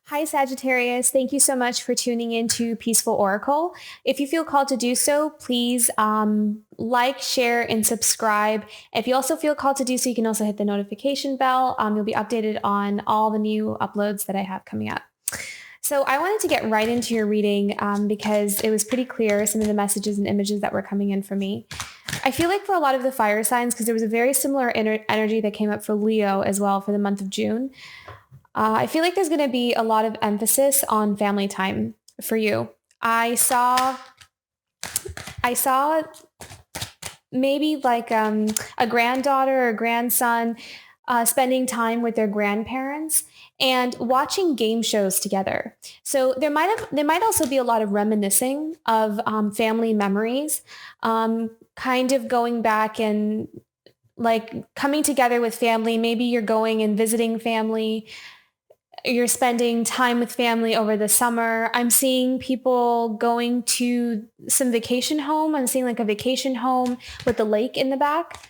Hi, Sagittarius. Thank you so much for tuning in to Peaceful Oracle. If you feel called to do so, please like, share, and subscribe. If you also feel called to do so, you can also hit the notification bell. You'll be updated on all the new uploads that I have coming up. So I wanted to get right into your reading because it was pretty clear, some of the messages and images that were coming in for me. I feel like for a lot of the fire signs, because there was a very similar energy that came up for Leo as well for the month of June. I feel like there's going to be a lot of emphasis on family time for you. I saw maybe like a granddaughter or grandson spending time with their grandparents and watching game shows together. So there might also be a lot of reminiscing of family memories, kind of going back and like coming together with family. Maybe you're going and visiting family. You're spending time with family over the summer. I'm seeing people going to some vacation home. I'm seeing like a vacation home with the lake in the back.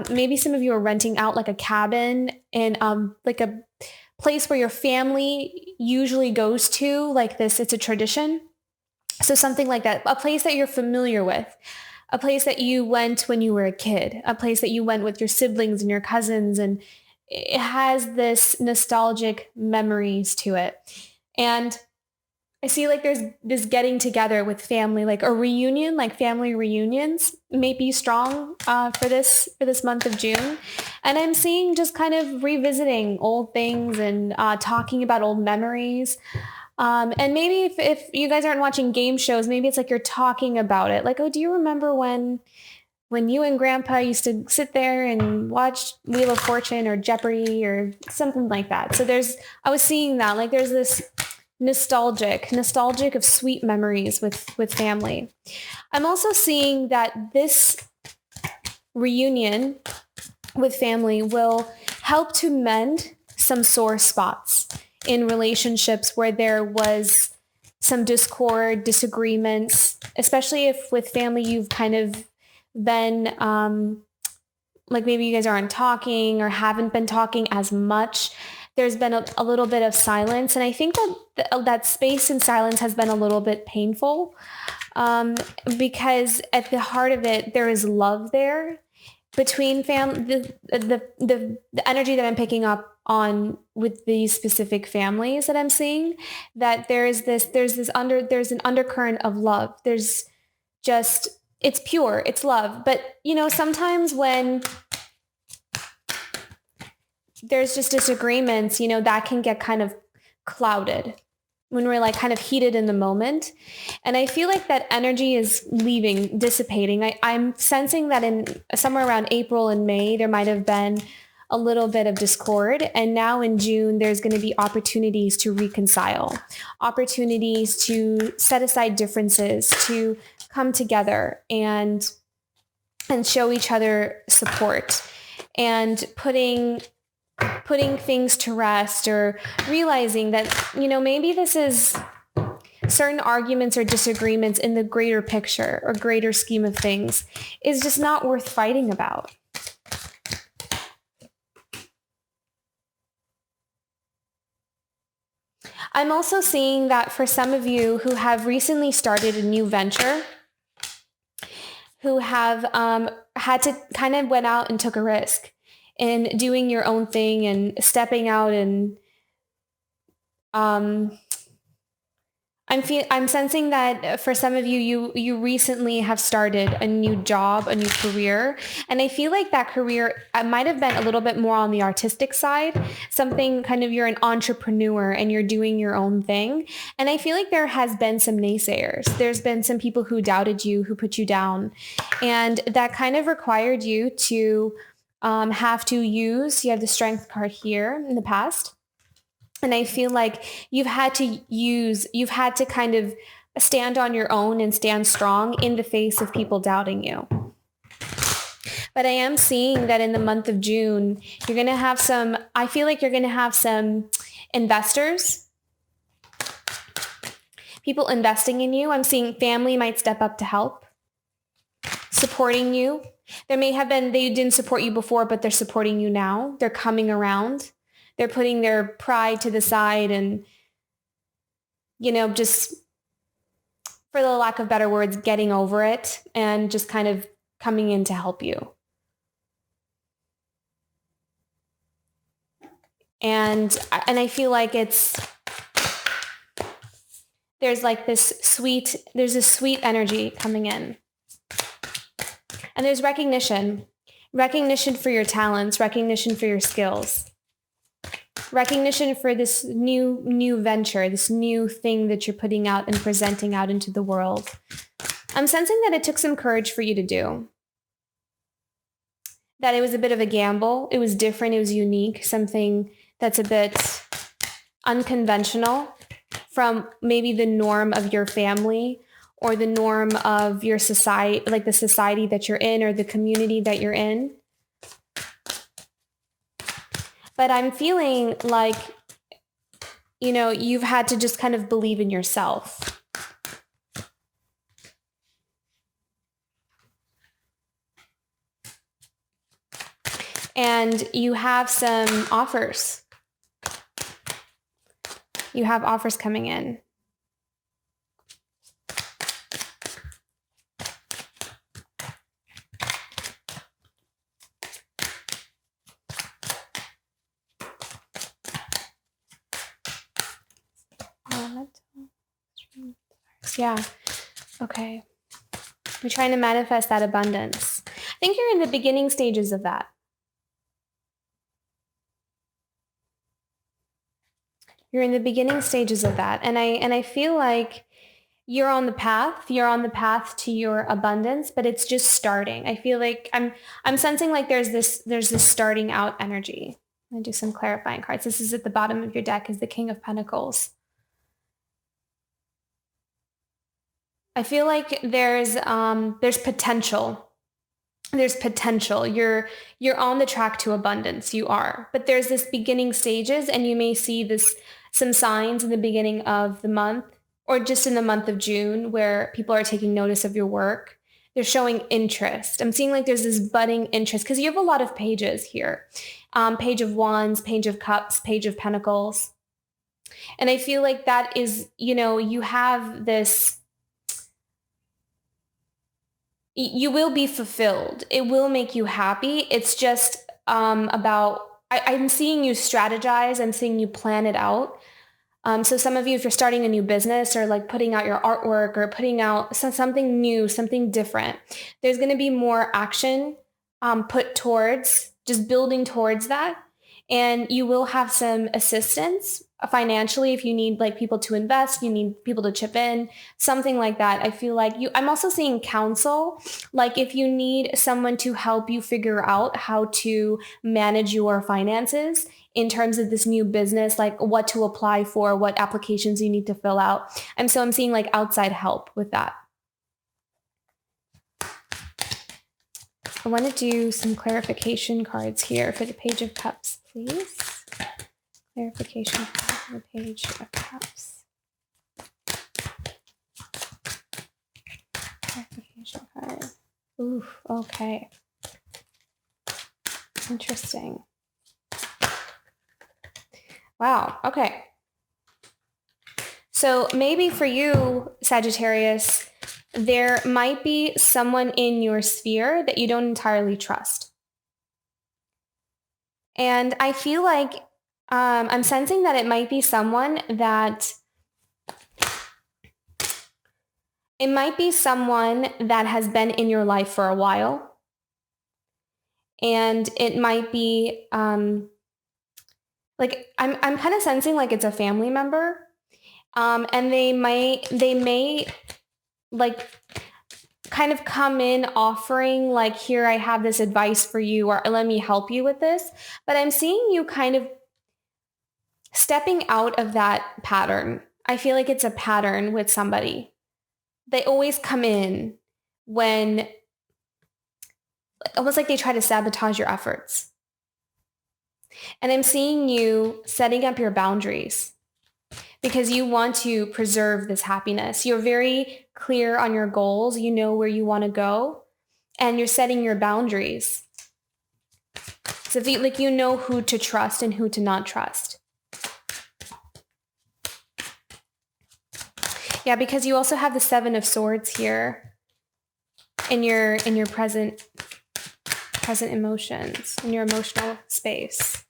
Maybe some of you are renting out like a cabin in like a place where your family usually goes to, like this. It's a tradition. So something like that, a place that you're familiar with, a place that you went when you were a kid, a place that you went with your siblings and your cousins, and it has this nostalgic memories to it. And I see like there's this getting together with family, like a reunion, like family reunions may be strong for this month of June. And I'm seeing just kind of revisiting old things and talking about old memories. And maybe if you guys aren't watching game shows, maybe it's like you're talking about it. Like, oh, do you remember when you and Grandpa used to sit there and watch Wheel of Fortune or Jeopardy or something like that? So I was seeing that, like there's this nostalgic of sweet memories with family. I'm also seeing that this reunion with family will help to mend some sore spots in relationships where there was some discord, disagreements, especially if with family you've kind of been like maybe you guys aren't talking or haven't been talking as much. There's been a little bit of silence. And I think that space in silence has been a little bit painful because at the heart of it, there is love there between family, the energy that I'm picking up on with these specific families that I'm seeing, that there's an undercurrent of love. There's just, it's pure, it's love. But, sometimes when there's just disagreements, that can get kind of clouded when we're like kind of heated in the moment. And I feel like that energy is leaving, dissipating. I'm sensing that in somewhere around April and May, there might have been a little bit of discord. And now in June, there's going to be opportunities to reconcile, opportunities to set aside differences, to come together and show each other support, and putting things to rest, or realizing that, maybe this is certain arguments or disagreements in the greater picture or greater scheme of things is just not worth fighting about. I'm also seeing that for some of you who have recently started a new venture, who have had to kind of went out and took a risk in doing your own thing and stepping out, and I'm sensing that for some of you recently have started a new job, a new career. And I feel like that career might have been a little bit more on the artistic side, something kind of, you're an entrepreneur and you're doing your own thing. And I feel like there has been some naysayers. There's been some people who doubted you, who put you down. And that kind of required you to have to use, you have the strength card here in the past. And I feel like you've had to kind of stand on your own and stand strong in the face of people doubting you. But I am seeing that in the month of June, I feel like you're going to have some investors, people investing in you. I'm seeing family might step up to help, supporting you. There may have been, they didn't support you before, but they're supporting you now. They're coming around. They're putting their pride to the side, and just for the lack of better words, getting over it and just kind of coming in to help you. And I feel like there's this sweet energy coming in. And there's recognition for your talents, recognition for your skills, recognition for this new venture, this new thing that you're putting out and presenting out into the world. I'm sensing that it took some courage for you to do. That it was a bit of a gamble. It was different. It was unique. Something that's a bit unconventional from maybe the norm of your family or the norm of your society, like the society that you're in or the community that you're in. But I'm feeling like, you've had to just kind of believe in yourself. And you have some offers. You have offers coming in. Yeah. Okay. We're trying to manifest that abundance. I think you're in the beginning stages of that. You're in the beginning stages of that. And I feel like you're on the path. You're on the path to your abundance, but it's just starting. I feel like I'm sensing like there's this starting out energy. I'm going to do some clarifying cards. This is at the bottom of your deck is the King of Pentacles. I feel like there's potential. There's potential. You're on the track to abundance. You are. But there's this beginning stages, and you may see some signs in the beginning of the month or just in the month of June where people are taking notice of your work. They're showing interest. I'm seeing like there's this budding interest because you have a lot of pages here. Page of Wands, Page of Cups, Page of Pentacles. And I feel like that is, you have this. You will be fulfilled. It will make you happy. It's just about, I'm seeing you strategize. I'm seeing you plan it out. So some of you, if you're starting a new business or like putting out your artwork or putting out something new, something different, there's going to be more action put towards just building towards that. And you will have some assistance financially if you need like people to invest, you need people to chip in, something like that. I feel like I'm also seeing counsel, like if you need someone to help you figure out how to manage your finances in terms of this new business, like what to apply for, what applications you need to fill out. And so I'm seeing like outside help with that. I want to do some clarification cards here for the Page of Cups, please. Clarification for the Page of Cups. Clarification card. Ooh, okay. Interesting. Wow, okay. So maybe for you, Sagittarius, there might be someone in your sphere that you don't entirely trust. And I feel like I'm sensing that it might be someone that has been in your life for a while. And it might be like I'm kind of sensing like it's a family member. And they may like kind of come in offering like, here, I have this advice for you, or let me help you with this. But I'm seeing you kind of stepping out of that pattern. I feel like it's a pattern with somebody. They always come in when almost like they try to sabotage your efforts. And I'm seeing you setting up your boundaries because you want to preserve this happiness. You're very clear on your goals. You know where you want to go, and you're setting your boundaries. So if you know who to trust and who to not trust. Yeah, because you also have the Seven of Swords here in your present emotions, in your emotional space.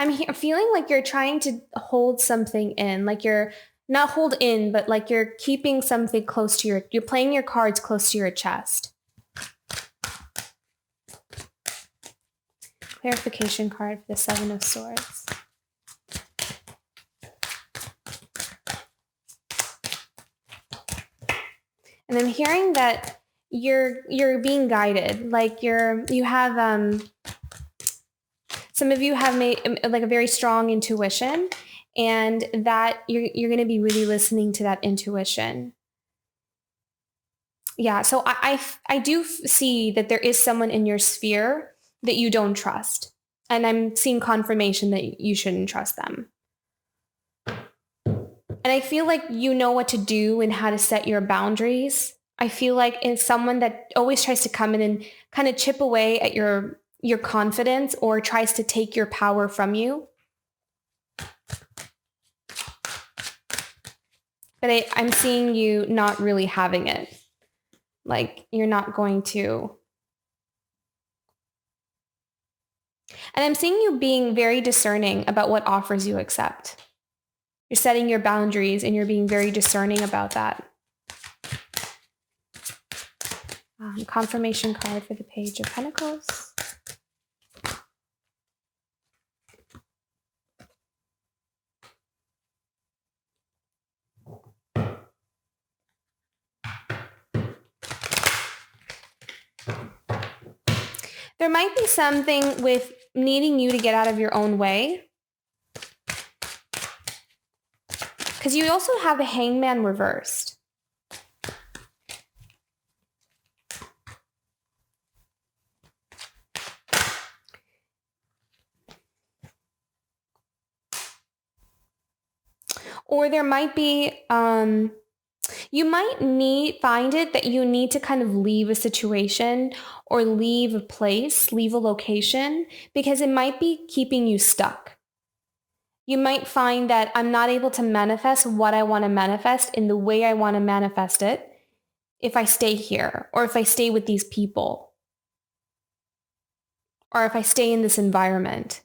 I'm feeling like you're trying to hold something in, like you're not hold in, but like you're keeping something close to you're playing your cards close to your chest. Clarification card for the Seven of Swords. And I'm hearing that you're being guided, like you have some of you have made like a very strong intuition, and that you're going to be really listening to that intuition. Yeah, so I do see that there is someone in your sphere that you don't trust, and I'm seeing confirmation that you shouldn't trust them. And I feel like you know what to do and how to set your boundaries. I feel like it's someone that always tries to come in and kind of chip away at your confidence or tries to take your power from you. But I'm seeing you not really having it. Like you're not going to. And I'm seeing you being very discerning about what offers you accept. You're setting your boundaries and you're being very discerning about that. Confirmation card for the Page of Pentacles. There might be something with needing you to get out of your own way. Because you also have the Hangman reversed. Or there might be, you might find it that you need to kind of leave a situation or leave a place, leave a location, because it might be keeping you stuck. You might find that I'm not able to manifest what I want to manifest in the way I want to manifest it if I stay here, or if I stay with these people, or if I stay in this environment.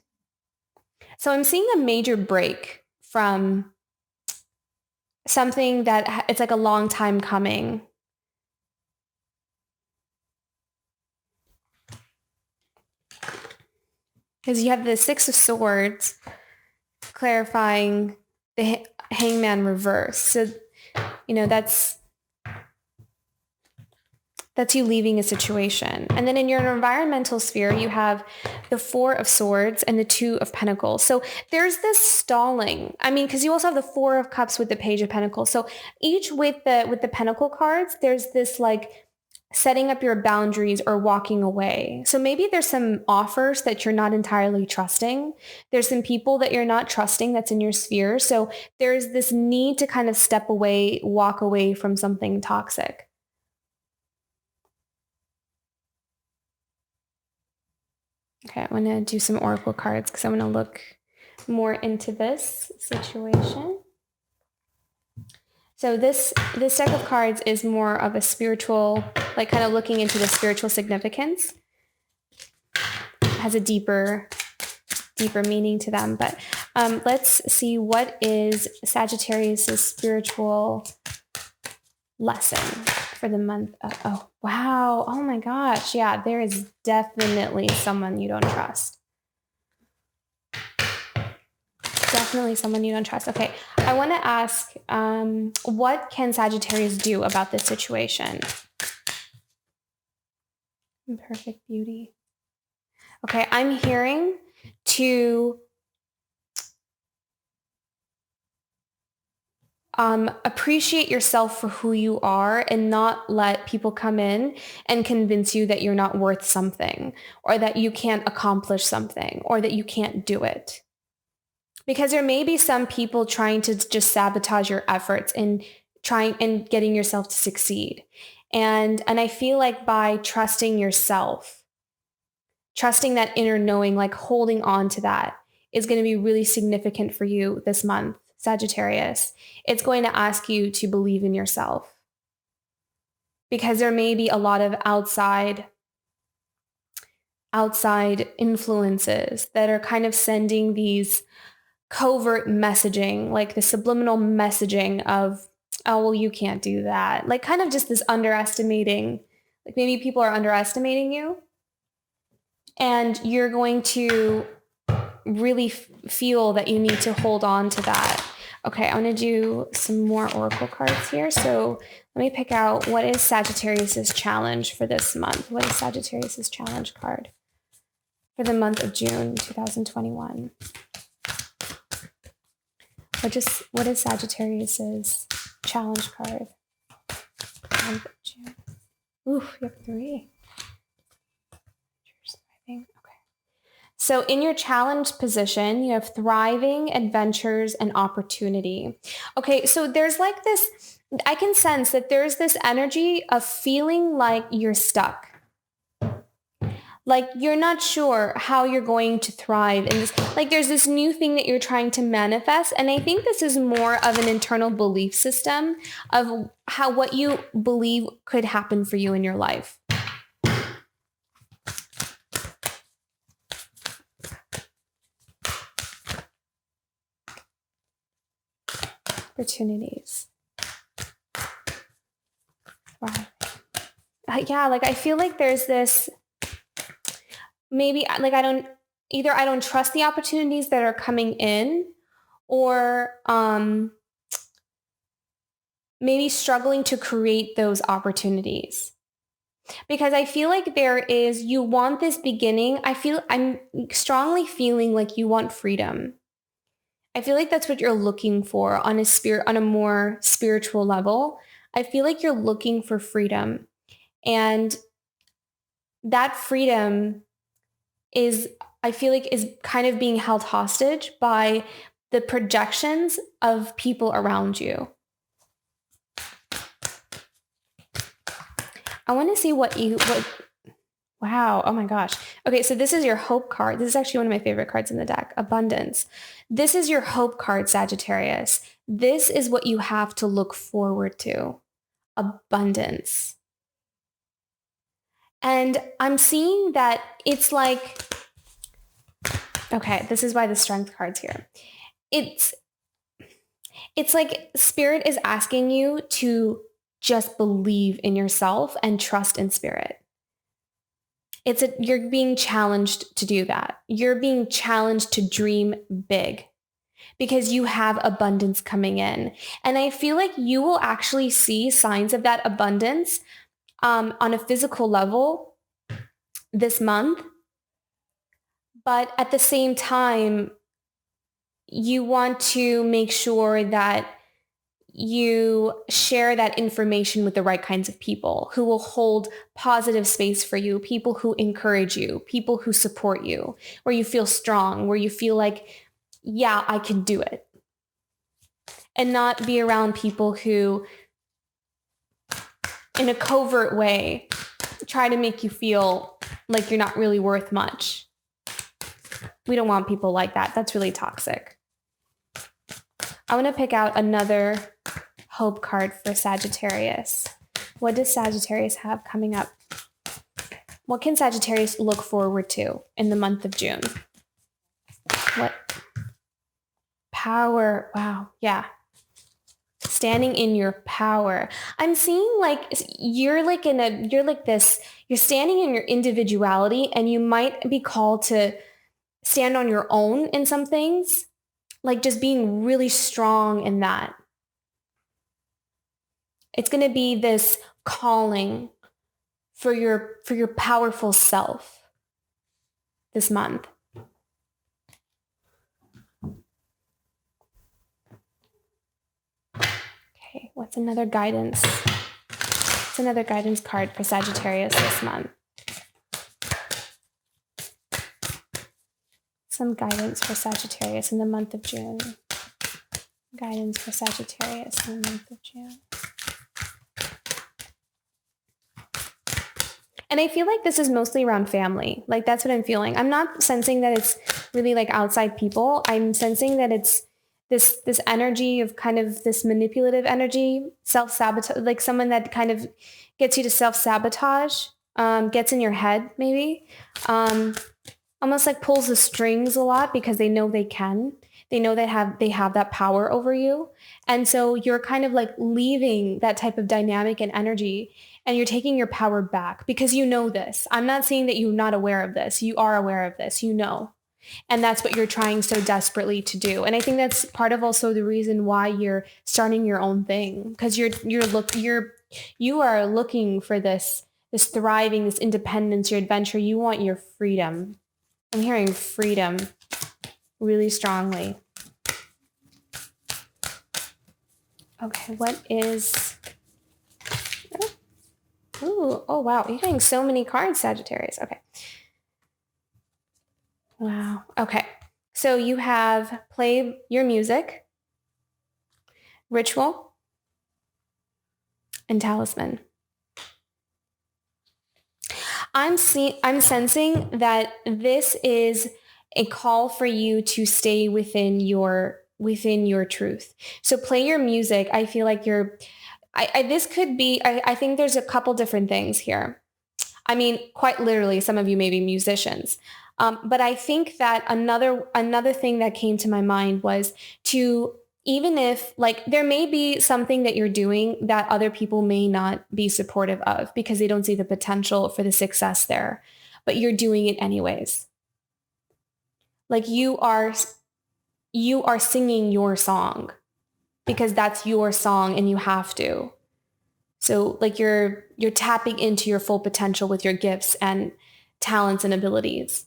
So I'm seeing a major break from something that it's like a long time coming. Because you have the Six of Swords clarifying the Hangman reverse. So, that's you leaving a situation. And then in your environmental sphere, you have the Four of Swords and the Two of Pentacles. So there's this stalling. I mean, because you also have the Four of Cups with the Page of Pentacles. So each with the Pentacle cards, there's this like setting up your boundaries or walking away. So maybe there's some offers that you're not entirely trusting. There's some people that you're not trusting that's in your sphere. So there's this need to kind of step away, walk away from something toxic. Okay, I'm going to do some oracle cards because I'm going to look more into this situation. So this deck of cards is more of a spiritual, like kind of looking into the spiritual significance. It has a deeper meaning to them. But let's see, what is Sagittarius' spiritual lesson for the month of, oh, wow. Oh my gosh. Yeah, there is definitely someone you don't trust. Definitely someone you don't trust. Okay, I want to ask, what can Sagittarius do about this situation? Perfect beauty. Okay, I'm hearing to appreciate yourself for who you are and not let people come in and convince you that you're not worth something, or that you can't accomplish something, or that you can't do it. Because there may be some people trying to just sabotage your efforts and trying and getting yourself to succeed. And I feel like by trusting yourself, trusting that inner knowing, like holding on to that, is going to be really significant for you this month, Sagittarius, it's going to ask you to believe in yourself, because there may be a lot of outside influences that are kind of sending these covert messaging, like the subliminal messaging of, oh, well, you can't do that. Like kind of just this underestimating, like maybe people are underestimating you, and you're going to really feel that you need to hold on to that. Okay, I want to do some more oracle cards here. So let me pick out, what is Sagittarius's challenge for this month? What is Sagittarius's challenge card for the month of June 2021? What is Sagittarius's challenge card? Month of June. Oof, you have 3. Okay. So in your challenge position, you have thriving, adventures, and opportunity. Okay, so there's like this, I can sense that there's this energy of feeling like you're stuck. Like you're not sure how you're going to thrive in this. Like there's this new thing that you're trying to manifest. And I think this is more of an internal belief system of what you believe could happen for you in your life. Opportunities. Wow. Yeah, like I feel like there's this, maybe like I don't trust the opportunities that are coming in, or maybe struggling to create those opportunities. Because I feel like you want this beginning. I'm strongly feeling like you want freedom. I feel like that's what you're looking for on a more spiritual level. I feel like you're looking for freedom. And that freedom I feel like is kind of being held hostage by the projections of people around you. I want to see what wow. Oh my gosh. Okay. So this is your hope card. This is actually one of my favorite cards in the deck, abundance. This is your hope card, Sagittarius. This is what you have to look forward to. Abundance. And I'm seeing that it's like, okay, this is why the strength card's here. It's like spirit is asking you to just believe in yourself and trust in spirit. You're being challenged to do that. You're being challenged to dream big because you have abundance coming in. And I feel like you will actually see signs of that abundance on a physical level this month. But at the same time, you want to make sure that you share that information with the right kinds of people who will hold positive space for you, people who encourage you, people who support you, where you feel strong, where you feel like, yeah, I can do it. And not be around people who, in a covert way, try to make you feel like you're not really worth much. We don't want people like that. That's really toxic. I want to pick out another hope card for Sagittarius. What does Sagittarius have coming up? What can Sagittarius look forward to in the month of June? What? Power. Wow. Yeah. Standing in your power. I'm seeing like you're standing in your individuality, and you might be called to stand on your own in some things, like just being really strong in that. It's going to be this calling for your powerful self this month. Okay, what's another guidance? What's another guidance card for Sagittarius this month? Some guidance for Sagittarius in the month of June. Guidance for Sagittarius in the month of June. And I feel like this is mostly around family. Like that's what I'm feeling. I'm not sensing that it's really like outside people. I'm sensing that this energy of kind of this manipulative energy, self-sabotage, like someone that kind of gets you to self-sabotage, gets in your head maybe, um, almost like pulls the strings a lot because they know they can. They know they have that power over you. And so you're kind of like leaving that type of dynamic and energy, and you're taking your power back because you know this. I'm not saying that you're not aware of this. You are aware of this, you know. And that's what you're trying so desperately to do. And I think that's part of also the reason why you're starting your own thing, because you are looking for this thriving, this independence, your adventure. You want your freedom. I'm hearing freedom really strongly. Okay, what is... Ooh, oh wow, you're getting so many cards, Sagittarius. Okay. Wow. Okay. So you have play your music, ritual, and talisman. I'm sensing that this is a call for you to stay within your truth. So play your music. I feel like this could be, I think there's a couple different things here. I mean, quite literally, some of you may be musicians. But I think that another thing that came to my mind was to, even if like there may be something that you're doing that other people may not be supportive of because they don't see the potential for the success there, but you're doing it anyways. Like you are singing your song because that's your song and you have to. So like you're tapping into your full potential with your gifts and talents and abilities.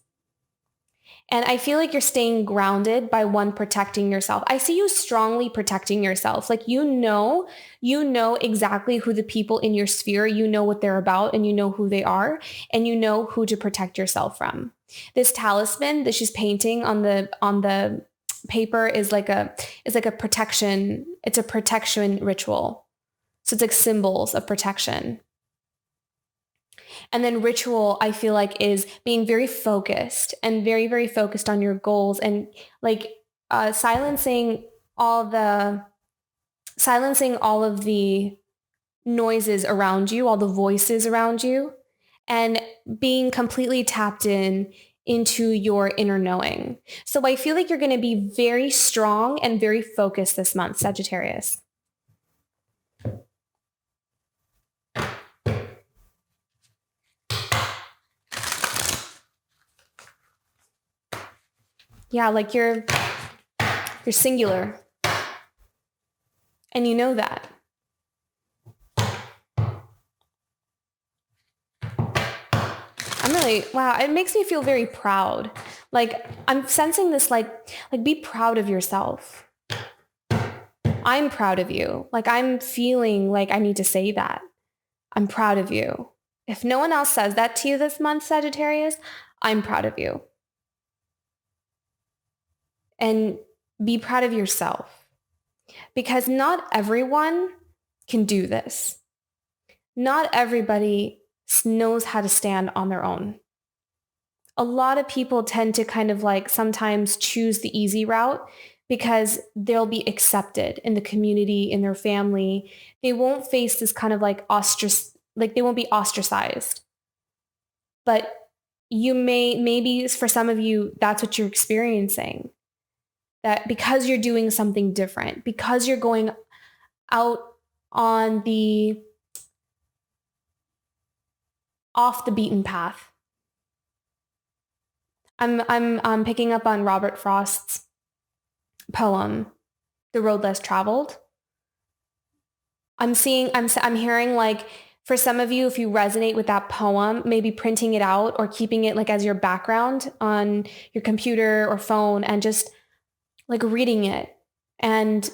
And I feel like you're staying grounded by one, protecting yourself. I see you strongly protecting yourself. Like you know exactly who the people in your sphere, you know what they're about and you know who they are and you know who to protect yourself from. This talisman that she's painting on the paper is like a protection. It's a protection ritual. So it's like symbols of protection. And then ritual, I feel like, is being very focused and very, very focused on your goals and like silencing all of the noises around you, all the voices around you, and being completely tapped into your inner knowing. So I feel like you're going to be very strong and very focused this month, Sagittarius. Yeah, like you're singular. And you know that. Wow, it makes me feel very proud. Like I'm sensing this like be proud of yourself. I'm proud of you. Like I'm feeling like I need to say that. I'm proud of you. If no one else says that to you this month, Sagittarius, I'm proud of you. And be proud of yourself. Because not everyone can do this. Not everybody knows how to stand on their own. A lot of people tend to kind of like sometimes choose the easy route because they'll be accepted in the community, in their family. They won't face this kind of like they won't be ostracized. But maybe for some of you, that's what you're experiencing. That because you're doing something different, because you're going out on off the beaten path. I'm picking up on Robert Frost's poem, The Road Less Traveled. I'm hearing like for some of you, if you resonate with that poem, maybe printing it out or keeping it like as your background on your computer or phone and just like reading it and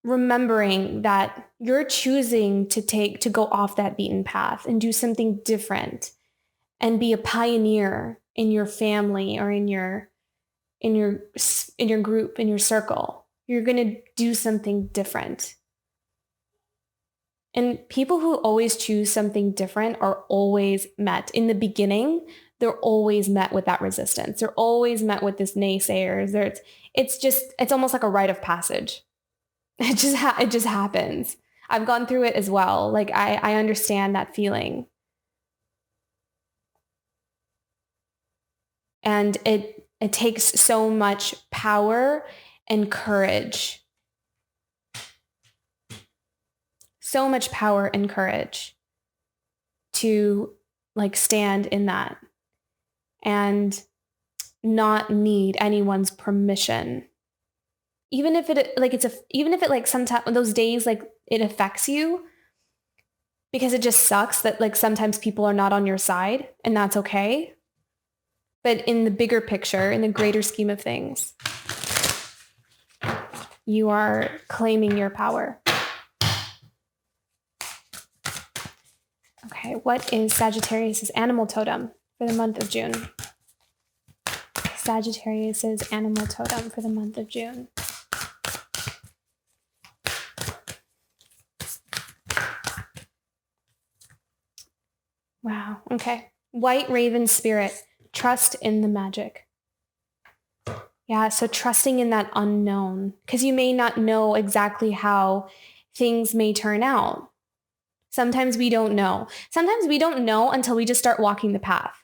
remembering that you're choosing to go off that beaten path and do something different and be a pioneer in your family or in your group, in your circle. You're going to do something different. And people who always choose something different are always met in the beginning. they're always met with that resistance. They're always met with this naysayers. It's almost like a rite of passage. It just happens. I've gone through it as well. Like I understand that feeling. And it takes so much power and courage. So much power and courage to like stand in that and not need anyone's permission. Even if it sometimes those days like it affects you, because it just sucks that like sometimes people are not on your side, and that's okay. But in the bigger picture, in the greater scheme of things, you are claiming your power. Okay, what is Sagittarius' animal totem for the month of June? Sagittarius' animal totem for the month of June. Wow, okay. White raven spirit, trust in the magic. Yeah, so trusting in that unknown, because you may not know exactly how things may turn out. Sometimes we don't know. Sometimes we don't know until we just start walking the path.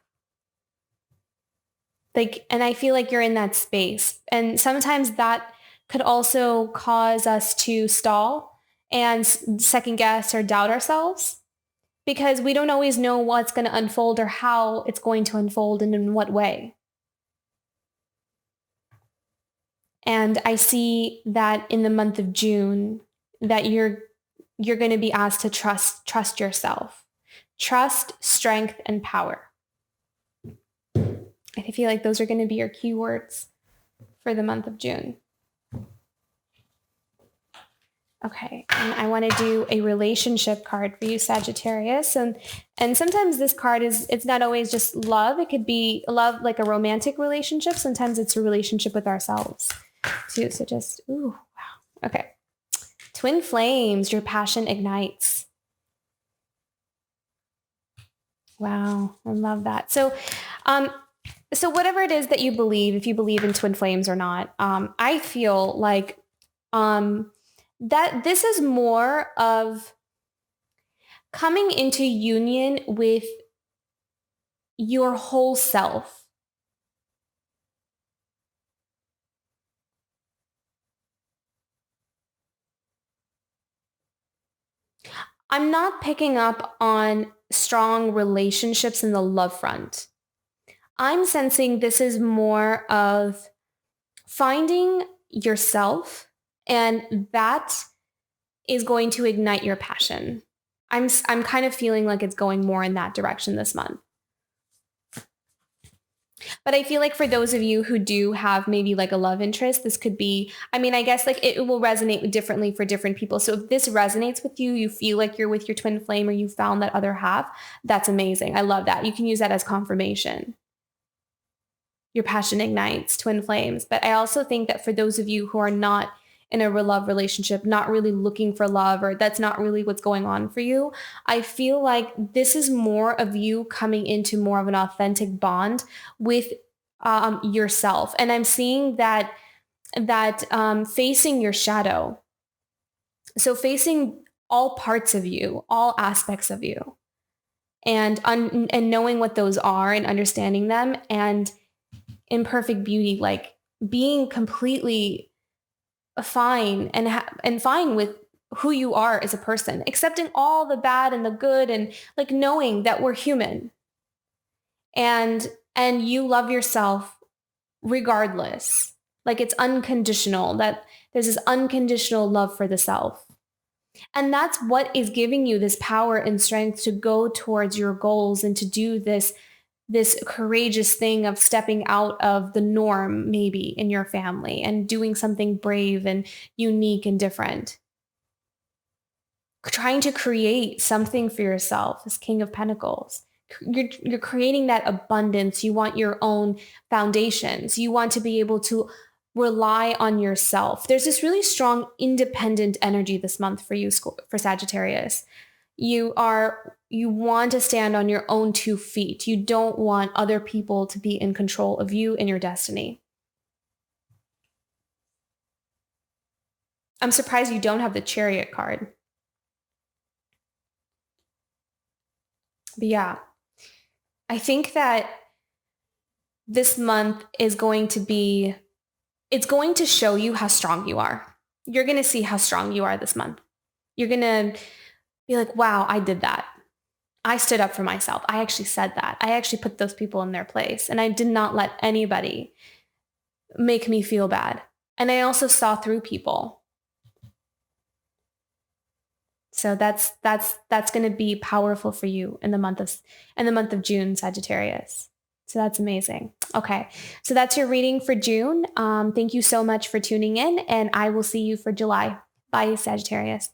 And I feel like you're in that space. And sometimes that could also cause us to stall and second guess or doubt ourselves, because we don't always know what's going to unfold or how it's going to unfold and in what way. And I see that in the month of June that you're going to be asked to trust yourself. Trust, strength, and power. I feel like those are going to be your keywords for the month of June. Okay, and I want to do a relationship card for you, Sagittarius. And sometimes this card it's not always just love. It could be love like a romantic relationship. Sometimes it's a relationship with ourselves too. So just, ooh, wow. Okay. Twin flames, your passion ignites. Wow, I love that. So whatever it is that you believe, if you believe in twin flames or not, I feel like that this is more of coming into union with your whole self. I'm not picking up on strong relationships in the love front. I'm sensing this is more of finding yourself, and that is going to ignite your passion. I'm kind of feeling like it's going more in that direction this month. But I feel like for those of you who do have maybe like a love interest, this could be, I mean, I guess like it will resonate differently for different people. So if this resonates with you, you feel like you're with your twin flame or you found that other half, that's amazing. I love that. You can use that as confirmation. Your passion ignites, twin flames. But I also think that for those of you who are not in a love relationship, not really looking for love, or that's not really what's going on for you, I feel like this is more of you coming into more of an authentic bond with yourself. And I'm seeing that facing your shadow. So facing all parts of you, all aspects of you, and knowing what those are and understanding them, and in perfect beauty, like being completely fine and fine with who you are as a person, accepting all the bad and the good, and like knowing that we're human, and you love yourself regardless. Like it's unconditional, that there's this unconditional love for the self. And that's what is giving you this power and strength to go towards your goals and to do this courageous thing of stepping out of the norm, maybe in your family, and doing something brave and unique and different. Trying to create something for yourself as King of Pentacles. You're creating that abundance. You want your own foundations. You want to be able to rely on yourself. There's this really strong independent energy this month for you, for Sagittarius. You want to stand on your own 2 feet. You don't want other people to be in control of you and your destiny. I'm surprised you don't have the Chariot card. But yeah, I think that this month is going to be, it's going to show you how strong you are. You're going to see how strong you are this month. You're going to be like, wow, I did that. I stood up for myself. I actually said that. I actually put those people in their place. And I did not let anybody make me feel bad. And I also saw through people. So that's going to be powerful for you in the month of June, Sagittarius. So that's amazing. Okay. So that's your reading for June. Thank you so much for tuning in, and I will see you for July. Bye, Sagittarius.